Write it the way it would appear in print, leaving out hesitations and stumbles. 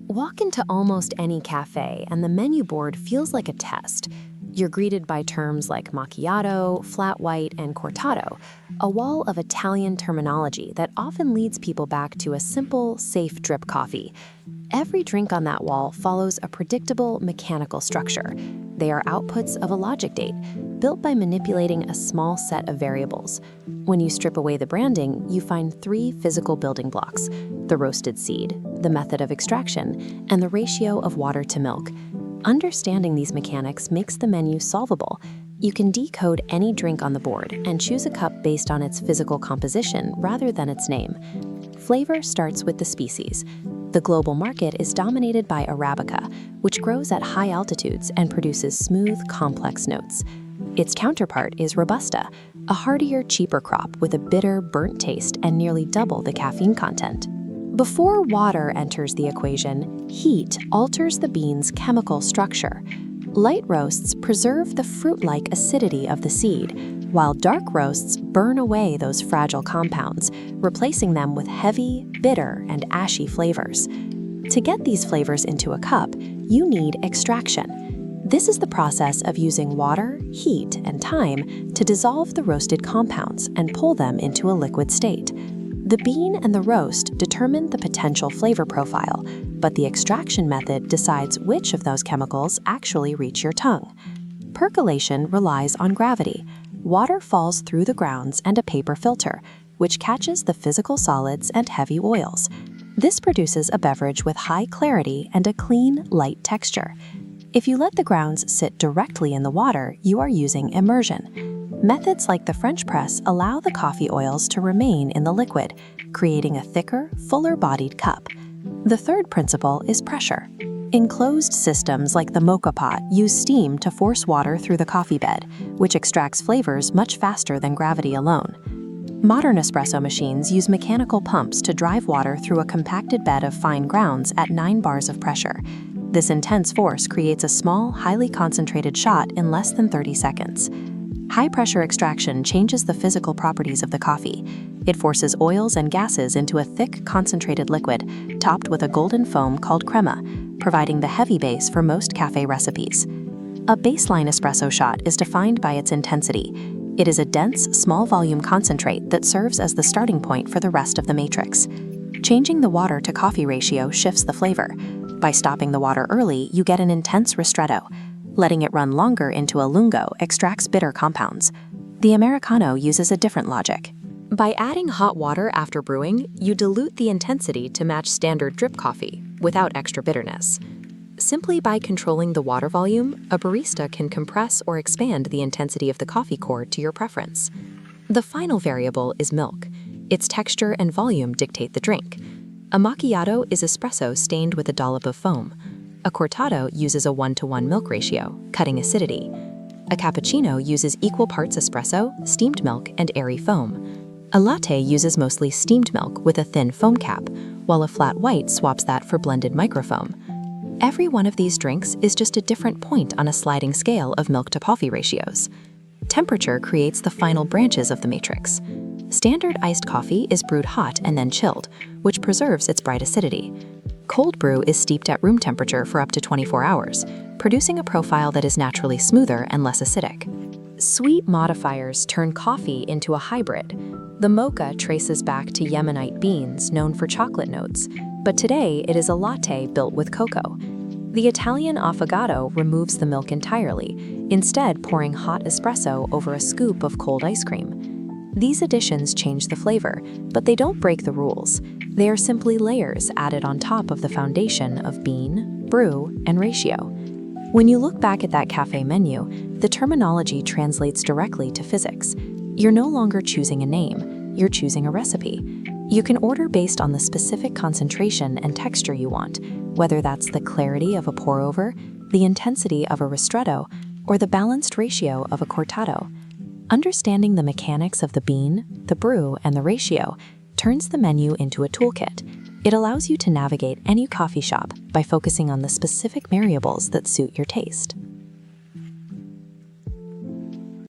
Walk into almost any cafe, and the menu board feels like a test. You're greeted by terms like macchiato, flat white, and cortado, a wall of Italian terminology that often leads people back to a simple, safe drip coffee. Every drink on that wall follows a predictable mechanical structure. They are outputs of a logic gate, built by manipulating a small set of variables. When you strip away the branding, you find three physical building blocks: the roasted seed, the method of extraction, and the ratio of water to milk. Understanding these mechanics makes the menu solvable. You can decode any drink on the board and choose a cup based on its physical composition rather than its name. Flavor starts with the species. The global market is dominated by Arabica, which grows at high altitudes and produces smooth, complex notes. Its counterpart is Robusta, a hardier, cheaper crop with a bitter, burnt taste and nearly double the caffeine content. Before water enters the equation, heat alters the bean's chemical structure. Light roasts preserve the fruit-like acidity of the seed, while dark roasts burn away those fragile compounds, replacing them with heavy, bitter, and ashy flavors. To get these flavors into a cup, you need extraction. This is the process of using water, heat, and time to dissolve the roasted compounds and pull them into a liquid state. The bean and the roast determine the potential flavor profile, but the extraction method decides which of those chemicals actually reach your tongue. Percolation relies on gravity. Water falls through the grounds and a paper filter, which catches the physical solids and heavy oils. This produces a beverage with high clarity and a clean, light texture. If you let the grounds sit directly in the water, you are using immersion. Methods like the French press allow the coffee oils to remain in the liquid, creating a thicker, fuller-bodied cup. The third principle is pressure. Enclosed systems like the moka pot use steam to force water through the coffee bed, which extracts flavors much faster than gravity alone. Modern espresso machines use mechanical pumps to drive water through a compacted bed of fine grounds at 9 bars of pressure. This intense force creates a small, highly concentrated shot in less than 30 seconds. High-pressure extraction changes the physical properties of the coffee. It forces oils and gases into a thick, concentrated liquid, topped with a golden foam called crema, providing the heavy base for most cafe recipes. A baseline espresso shot is defined by its intensity. It is a dense, small-volume concentrate that serves as the starting point for the rest of the matrix. Changing the water-to-coffee ratio shifts the flavor. By stopping the water early, you get an intense ristretto. Letting it run longer into a lungo extracts bitter compounds. The Americano uses a different logic. By adding hot water after brewing, you dilute the intensity to match standard drip coffee, without extra bitterness. Simply by controlling the water volume, a barista can compress or expand the intensity of the coffee core to your preference. The final variable is milk. Its texture and volume dictate the drink. A macchiato is espresso stained with a dollop of foam. A cortado uses a 1-to-1 milk ratio, cutting acidity. A cappuccino uses equal parts espresso, steamed milk, and airy foam. A latte uses mostly steamed milk with a thin foam cap, while a flat white swaps that for blended microfoam. Every one of these drinks is just a different point on a sliding scale of milk-to-coffee ratios. Temperature creates the final branches of the matrix. Standard iced coffee is brewed hot and then chilled, which preserves its bright acidity. Cold brew is steeped at room temperature for up to 24 hours, producing a profile that is naturally smoother and less acidic. Sweet modifiers turn coffee into a hybrid. The mocha traces back to Yemenite beans known for chocolate notes, but today it is a latte built with cocoa. The Italian affogato removes the milk entirely, instead pouring hot espresso over a scoop of cold ice cream. These additions change the flavor, but they don't break the rules. They are simply layers added on top of the foundation of bean, brew, and ratio. When you look back at that cafe menu, the terminology translates directly to physics. You're no longer choosing a name, you're choosing a recipe. You can order based on the specific concentration and texture you want, whether that's the clarity of a pour-over, the intensity of a ristretto, or the balanced ratio of a cortado. Understanding the mechanics of the bean, the brew, and the ratio turns the menu into a toolkit. It allows you to navigate any coffee shop by focusing on the specific variables that suit your taste.